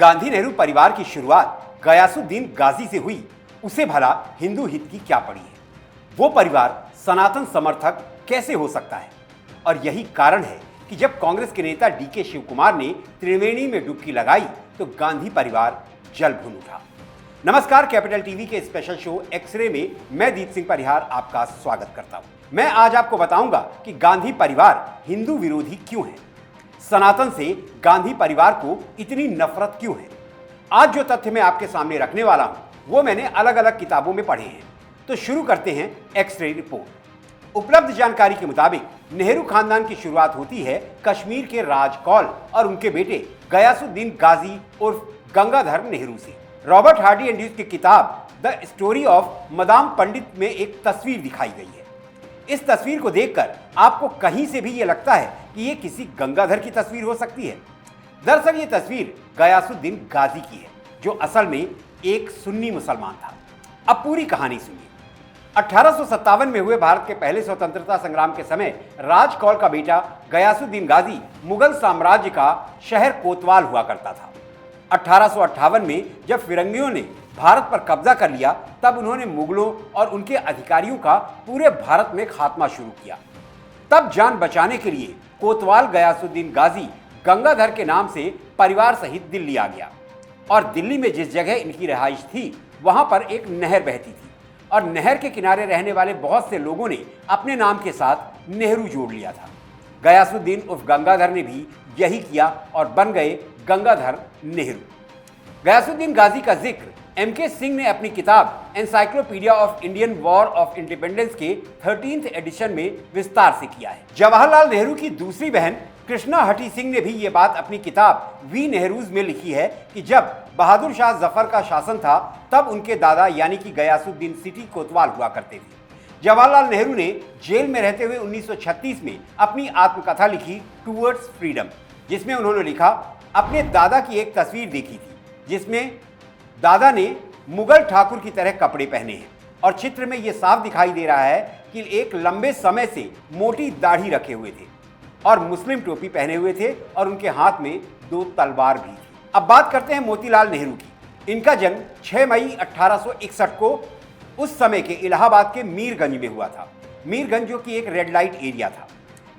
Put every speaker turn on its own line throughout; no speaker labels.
गांधी नेहरू परिवार की शुरुआत गयासुद्दीन गाजी से हुई, उसे भला हिंदू हित की क्या पड़ी है? वो परिवार सनातन समर्थक कैसे हो सकता है? और यही कारण है कि जब कांग्रेस के नेता डीके शिव कुमार ने त्रिवेणी में डुबकी लगाई तो गांधी परिवार जल भून उठा। नमस्कार, कैपिटल टीवी के स्पेशल शो एक्सरे में मैं दीप सिंह परिहार आपका स्वागत करता हूं। मैं आज आपको बताऊंगा कि गांधी परिवार हिंदू विरोधी क्यों है, सनातन से गांधी परिवार को इतनी नफरत क्यों है। आज जो तथ्य मैं आपके सामने रखने वाला हूं वो मैंने अलग अलग किताबों में पढ़े हैं। तो शुरू करते हैं एक्सरे रिपोर्ट। उपलब्ध जानकारी के मुताबिक नेहरू खानदान की शुरुआत होती है कश्मीर के राजकौल और उनके बेटे गयासुद्दीन गाजी उर्फ गंगाधर नेहरू से। रॉबर्ट हार्डी एंड्रयूज की किताब द स्टोरी ऑफ मदाम पंडित में एक तस्वीर दिखाई गई है। इस तस्वीर को देखकर आपको कहीं से भी यह लगता है कि यह किसी गंगाधर की तस्वीर हो सकती है। दरअसल ये तस्वीर गयासुद्दीन गाजी की है, जो असल में एक सुन्नी मुसलमान था। अब पूरी कहानी सुनिए। 1857 में हुए भारत के पहले स्वतंत्रता संग्राम के समय राजकौल का बेटा गयासुद्दीन गाजी मुगल साम्राज्य का शहर कोतवाल हुआ करता था। 1858 में जब फिरंगियों ने भारत पर कब्जा कर लिया, तब उन्होंने मुगलों और उनके अधिकारियों का पूरे भारत में खात्मा शुरू किया। तब जान बचाने के लिए कोतवाल गयासुद्दीन गाजी गंगाधर के नाम से परिवार सहित दिल्ली आ गया। और दिल्ली में जिस जगह इनकी रिहाइश थी वहां पर एक नहर बहती थी और नहर के किनारे रहने वाले बहुत से लोगों ने अपने नाम के साथ नेहरू जोड़ लिया था। गयासुद्दीन उर्फ गंगाधर ने भी यही किया और बन गए गंगाधर नेहरू। गयासुद्दीन गाजी का जिक्र एम.के. सिंह ने अपनी किताब encyclopedia of Indian war of independence के 13th एडिशन में विस्तार से किया है। जवाहरलाल नेहरू की दूसरी बहन कृष्णा हठी सिंह ने भी ये बात अपनी किताब वी नेहरूज में लिखी है कि जब बहादुर शाह जफर का शासन था तब उनके दादा यानी कि गयासुद्दीन सिटी कोतवाल हुआ करते थे। जवाहरलाल नेहरू ने जेल में रहते हुए 1936 में अपनी आत्मकथा लिखी टूवर्ड्स फ्रीडम, जिसमें उन्होंने लिखा, अपने दादा की एक तस्वीर देखी थी जिसमें दादा ने मुगल ठाकुर की तरह कपड़े पहने हैं और चित्र में यह साफ दिखाई दे रहा है कि एक लंबे समय से मोटी दाढ़ी रखे हुए थे और मुस्लिम टोपी पहने हुए थे और उनके हाथ में 2 तलवार भी थी। अब बात करते हैं मोतीलाल नेहरू की। इनका जन्म 6 मई 1861 को उस समय के इलाहाबाद के मीरगंज में हुआ था। मीरगंज जो कि एक रेड लाइट एरिया था।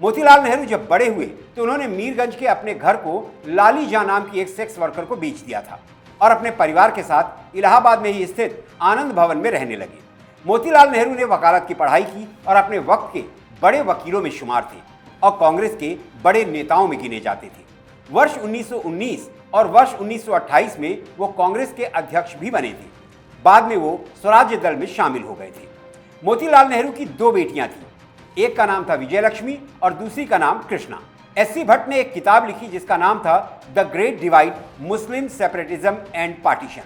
मोतीलाल नेहरू जब बड़े हुए तो उन्होंने मीरगंज के अपने घर को लाली जां नाम की एक सेक्स वर्कर को बेच दिया था और अपने परिवार के साथ इलाहाबाद में ही स्थित आनंद भवन में रहने लगे। मोतीलाल नेहरू ने वकालत की पढ़ाई की और अपने वक्त के बड़े वकीलों में शुमार थे और कांग्रेस के बड़े नेताओं में गिने जाते थे। वर्ष 1919 और वर्ष 1928 में वो कांग्रेस के अध्यक्ष भी बने थे। बाद में वो स्वराज्य दल में शामिल हो गए थे। मोतीलाल नेहरू की 2 बेटियां थीं। एक का नाम था विजयलक्ष्मी और दूसरी का नाम कृष्णा। एस.सी. भट्ट ने एक किताब लिखी जिसका नाम था the great divide, Muslim separatism and partition,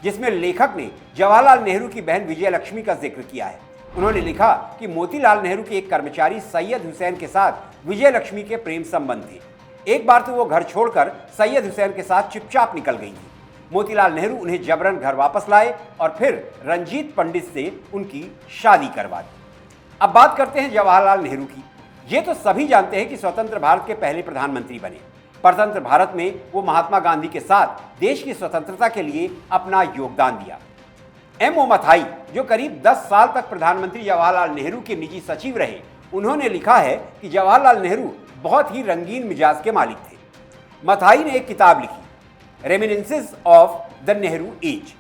जिसमें लेखक ने जवाहरलाल नेहरू की बहन विजयलक्ष्मी का जिक्र किया है। उन्होंने लिखा कि मोतीलाल नेहरू के एक कर्मचारी सैयद हुसैन के साथ विजयलक्ष्मी के प्रेम संबंध थे। एक बार तो वो घर छोड़कर सैयद हुसैन के साथ चुपचाप निकल गई थी। मोतीलाल नेहरू उन्हें जबरन घर वापस लाए और फिर रंजीत पंडित से उनकी शादी करवा दी। अब बात करते हैं जवाहरलाल नेहरू की। ये तो सभी जानते हैं कि स्वतंत्र भारत के पहले प्रधानमंत्री बने। परतंत्र भारत में वो महात्मा गांधी के साथ देश की स्वतंत्रता के लिए अपना योगदान दिया। M.O. मथाई, जो करीब 10 साल तक प्रधानमंत्री जवाहरलाल नेहरू के निजी सचिव रहे, उन्होंने लिखा है कि जवाहरलाल नेहरू बहुत ही रंगीन मिजाज के मालिक थे। मथाई ने एक किताब लिखी, reminiscences of the Nehru as.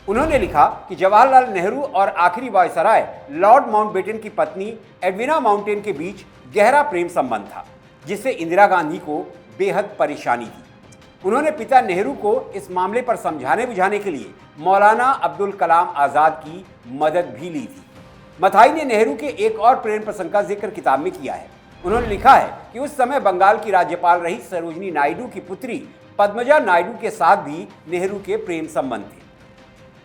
उन्होंने लिखा कि जवाहरलाल नेहरू और आखिरी वायसराय लॉर्ड माउंटबेटन की पत्नी एडविना माउंटेन के बीच गहरा प्रेम संबंध था, जिससे इंदिरा गांधी को बेहद परेशानी थी। उन्होंने पिता नेहरू को इस मामले पर समझाने बुझाने के लिए मौलाना अब्दुल कलाम आज़ाद की मदद भी ली थी। मथाई ने नेहरू के एक और प्रेम प्रसंग का जिक्र किताब में किया है। उन्होंने लिखा है कि उस समय बंगाल की राज्यपाल रही सरोजिनी नायडू की पुत्री पद्मजा नायडू के साथ भी नेहरू के प्रेम संबंध थे।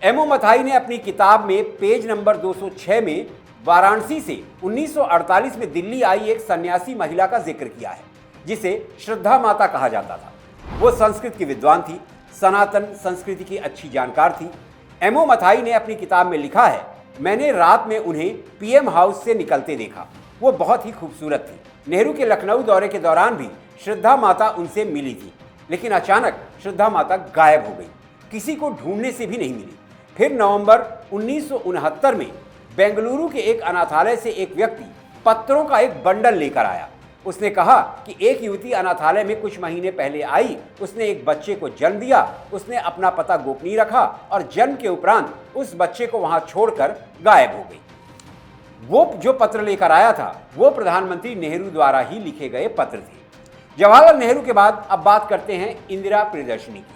M.O. मथाई ने अपनी किताब में पेज नंबर 206 में वाराणसी से 1948 में दिल्ली आई एक सन्यासी महिला का जिक्र किया है, जिसे श्रद्धा माता कहा जाता था। वो संस्कृत की विद्वान थी, सनातन संस्कृति की अच्छी जानकार थी। M.O. मथाई ने अपनी किताब में लिखा है, मैंने रात में उन्हें PM हाउस से निकलते देखा। वो बहुत ही खूबसूरत थी। नेहरू के लखनऊ दौरे के दौरान भी श्रद्धा माता उनसे मिली थी। लेकिन अचानक श्रद्धा माता गायब हो गई, किसी को ढूंढने से भी नहीं मिली। फिर नवंबर 1969 में बेंगलुरु के एक अनाथालय से एक व्यक्ति पत्रों का एक बंडल लेकर आया। उसने कहा कि एक युवती अनाथालय में कुछ महीने पहले आई, उसने एक बच्चे को जन्म दिया, उसने अपना पता गोपनीय रखा और जन्म के उपरांत उस बच्चे को वहां छोड़कर गायब हो गई। वो जो पत्र लेकर आया था वो प्रधानमंत्री नेहरू द्वारा ही लिखे गए पत्र थे। जवाहरलाल नेहरू के बाद अब बात करते हैं इंदिरा प्रियदर्शिनी की।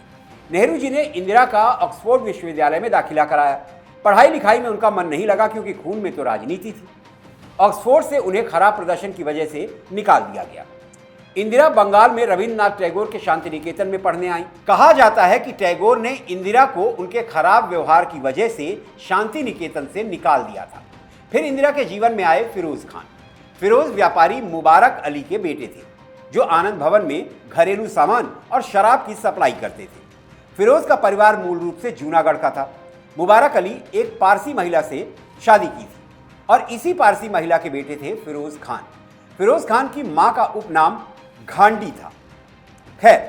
नेहरू जी ने इंदिरा का ऑक्सफोर्ड विश्वविद्यालय में दाखिला कराया। पढ़ाई लिखाई में उनका मन नहीं लगा क्योंकि खून में तो राजनीति थी। ऑक्सफोर्ड से उन्हें खराब प्रदर्शन की वजह से निकाल दिया गया। इंदिरा बंगाल में रविन्द्रनाथ टैगोर के शांति निकेतन में पढ़ने आई। कहा जाता है कि टैगोर ने इंदिरा को उनके खराब व्यवहार की वजह से शांति निकेतन से निकाल दिया था। फिर इंदिरा के जीवन में आए फिरोज खान। फिरोज व्यापारी मुबारक अली के बेटे थे जो आनंद भवन में घरेलू सामान और शराब की सप्लाई करते थे। फिरोज का परिवार मूल रूप से जूनागढ़ का था। मुबारक अली एक पारसी महिला से शादी की थी और इसी पारसी महिला के बेटे थे फिरोज खान। फिरोज खान की मां का उपनाम घांडी था। खैर,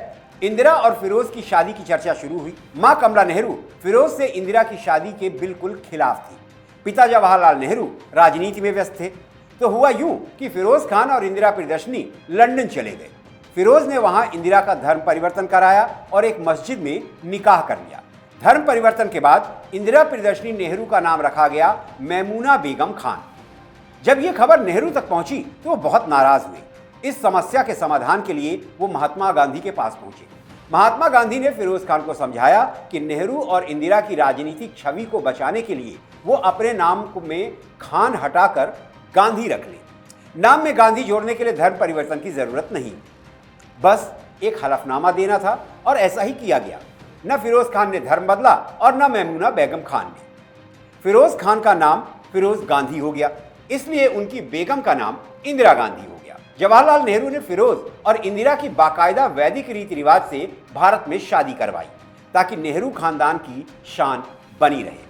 इंदिरा और फिरोज की शादी की चर्चा शुरू हुई। मां कमला नेहरू फिरोज से इंदिरा की शादी के बिल्कुल खिलाफ थी। पिता जवाहरलाल नेहरू राजनीति में व्यस्त थे। तो हुआ यूं कि फिरोज खान और इंदिरा प्रियदर्शिनी लंदन चले गए। फिरोज ने वहां इंदिरा का धर्म परिवर्तन कराया और एक मस्जिद में निकाह कर लिया। धर्म परिवर्तन के बाद इंदिरा प्रियदर्शिनी नेहरू का नाम रखा गया मैमूना बेगम खान। जब यह खबर नेहरू तक पहुंची तो वो बहुत नाराज हुए। इस समस्या के समाधान के लिए वो महात्मा गांधी के पास पहुंचे। महात्मा गांधी ने फिरोज खान को समझाया कि नेहरू और इंदिरा की राजनीतिक छवि को बचाने के लिए वो अपने नाम में खान हटाकर गांधी रख ले। नाम में गांधी जोड़ने के लिए धर्म परिवर्तन की जरूरत नहीं, बस एक हलफनामा देना था और ऐसा ही किया गया। न फिरोज खान ने धर्म बदला और न मैमूना बेगम खान ने। फिरोज खान का नाम फिरोज गांधी हो गया, इसलिए उनकी बेगम का नाम इंदिरा गांधी हो गया। जवाहरलाल नेहरू ने फिरोज और इंदिरा की बाकायदा वैदिक रीति रिवाज से भारत में शादी करवाई ताकि नेहरू खानदान की शान बनी रहे।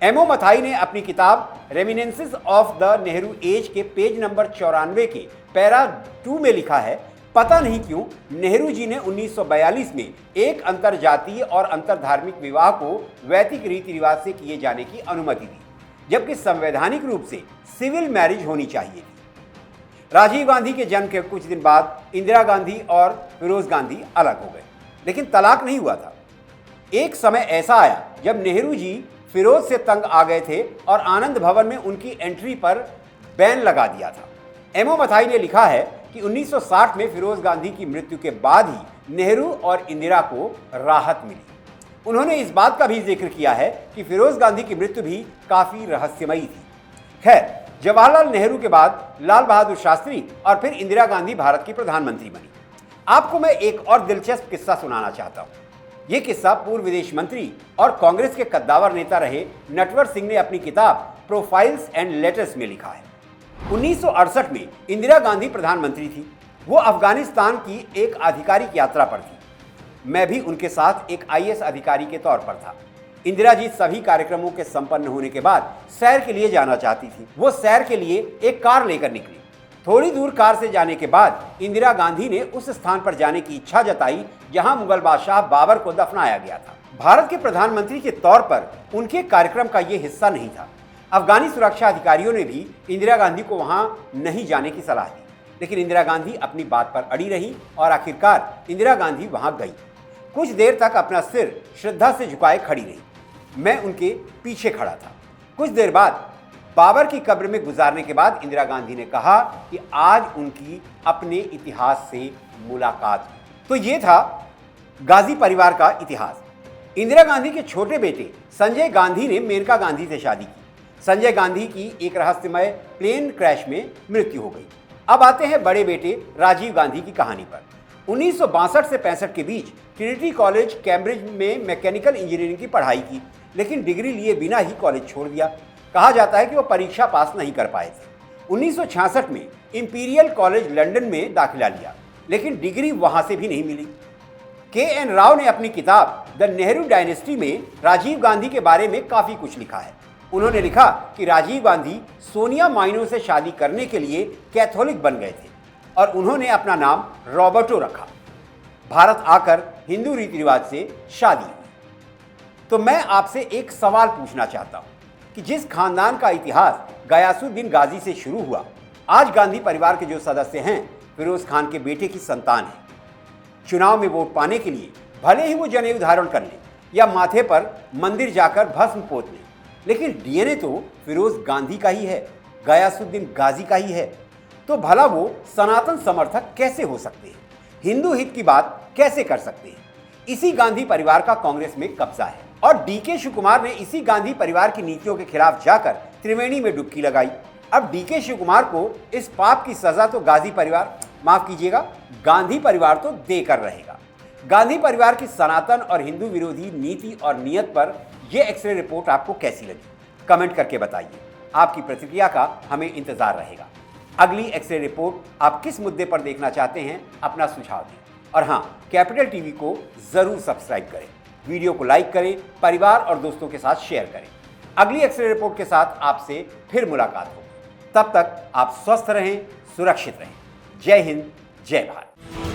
एमओ मथाई ने अपनी किताब रेमिनेंसेस ऑफ द नेहरू एज के पेज नंबर 94 के पैरा 2 में लिखा है, पता नहीं क्यों नेहरू जी ने 1942 में एक अंतरजातीय और अंतरधार्मिक विवाह को वैदिक रीति रिवाज से किए जाने की अनुमति दी, जबकि संवैधानिक रूप से सिविल मैरिज होनी चाहिए थी। राजीव गांधी के जन्म के कुछ दिन बाद इंदिरा गांधी और फिरोज गांधी अलग हो गए, लेकिन तलाक नहीं हुआ था। एक समय ऐसा आया जब नेहरू जी फिरोज से तंग आ गए थे और आनंद भवन में उनकी एंट्री पर बैन लगा दिया था। एमओ मथाई ने लिखा है कि 1960 में फिरोज गांधी की मृत्यु के बाद ही नेहरू और इंदिरा को राहत मिली। उन्होंने इस बात का भी जिक्र किया है कि फिरोज गांधी की मृत्यु भी काफी रहस्यमयी थी। खैर, जवाहरलाल नेहरू के बाद लाल बहादुर शास्त्री और फिर इंदिरा गांधी भारत की प्रधानमंत्री बनी। आपको मैं एक और दिलचस्प किस्सा सुनाना चाहता हूं। यह किस्सा पूर्व विदेश मंत्री और कांग्रेस के कद्दावर नेता रहे नटवर सिंह ने अपनी किताब प्रोफाइल्स एंड लेटर्स में लिखा है। 1968 में इंदिरा गांधी प्रधानमंत्री थी। वो अफगानिस्तान की एक आधिकारिक यात्रा पर थी। मैं भी उनके साथ एक आईएएस अधिकारी के तौर पर था। इंदिरा जी सभी कार्यक्रमों के संपन्न होने के बाद सैर के लिए जाना चाहती थी। वो सैर के लिए एक कार लेकर निकली। थोड़ी दूर कार से जाने के बाद इंदिरा गांधी ने उस स्थान पर जाने की इच्छा जताई जहां मुगल बादशाह बाबर को दफनाया गया था। भारत के प्रधानमंत्री के तौर पर उनके कार्यक्रम का यह हिस्सा नहीं था। अफगानी सुरक्षा अधिकारियों ने भी इंदिरा गांधी को वहां नहीं जाने की सलाह दी, लेकिन इंदिरा गांधी अपनी बात पर अड़ी रही और आखिरकार इंदिरा गांधी वहां गई। कुछ देर तक अपना सिर श्रद्धा से झुकाए खड़ी रही। मैं उनके पीछे खड़ा था। कुछ देर बाद बाबर की कब्र में गुजारने के बाद इंदिरा गांधी ने कहा कि आज उनकी अपने इतिहास से मुलाकात हुई। तो ये था गांधी परिवार का इतिहास। इंदिरा गांधी के छोटे बेटे संजय गांधी ने मेनका गांधी से शादी की। संजय गांधी की एक रहस्यमय प्लेन क्रैश में मृत्यु हो गई। अब आते हैं बड़े बेटे राजीव गांधी की कहानी पर। 1962 से 65 के बीच ट्रिनिटी कॉलेज कैम्ब्रिज में मैकेनिकल इंजीनियरिंग की पढ़ाई की, लेकिन डिग्री लिए बिना ही कॉलेज छोड़ दिया। कहा जाता है कि वो परीक्षा पास नहीं कर पाए थे। 1966 में इंपीरियल कॉलेज लंदन में दाखिला लिया, लेकिन डिग्री वहां से भी नहीं मिली। के.एन. राव ने अपनी किताब द नेहरू डायनेस्टी में राजीव गांधी के बारे में काफी कुछ लिखा है। उन्होंने लिखा कि राजीव गांधी सोनिया माइनो से शादी करने के लिए कैथोलिक बन गए थे और उन्होंने अपना नाम रॉबर्टो रखा। भारत आकर हिंदू रीति रिवाज से शादी हुई। तो मैं आपसे एक सवाल पूछना चाहता हूं कि जिस खानदान का इतिहास गयासुद्दीन गाजी से शुरू हुआ, आज गांधी परिवार के जो सदस्य हैं फिरोज खान के बेटे की संतान है। चुनाव में वोट पाने के लिए भले ही वो जनेऊ धारण कर लें या माथे पर मंदिर जाकर भस्म पोत लें, लेकिन डीएनए तो फिरोज गांधी का ही है, गयासुद्दीन गाजी का ही है। तो भला वो सनातन समर्थक कैसे हो सकते हैं, हिंदू हित की बात कैसे कर सकते हैं? इसी गांधी परिवार का कांग्रेस में कब्जा है और डीके शिव कुमार ने इसी गांधी परिवार की नीतियों के खिलाफ जाकर त्रिवेणी में डुबकी लगाई। अब डीके शिव कुमार को इस पाप की सजा तो गांधी परिवार, माफ कीजिएगा, गांधी परिवार तो देकर रहेगा। गांधी परिवार की सनातन और हिंदू विरोधी नीति और नियत पर यह एक्सरे रिपोर्ट आपको कैसी लगी, कमेंट करके बताइए। आपकी प्रतिक्रिया का हमें इंतजार रहेगा। अगली एक्सरे रिपोर्ट आप किस मुद्दे पर देखना चाहते हैं, अपना सुझाव दें। और हाँ, कैपिटल टीवी को जरूर सब्सक्राइब करें, वीडियो को लाइक करें, परिवार और दोस्तों के साथ शेयर करें। अगली एक्सरे रिपोर्ट के साथ आपसे फिर मुलाकात होगी। तब तक आप स्वस्थ रहें, सुरक्षित रहें। जय हिंद, जय भारत।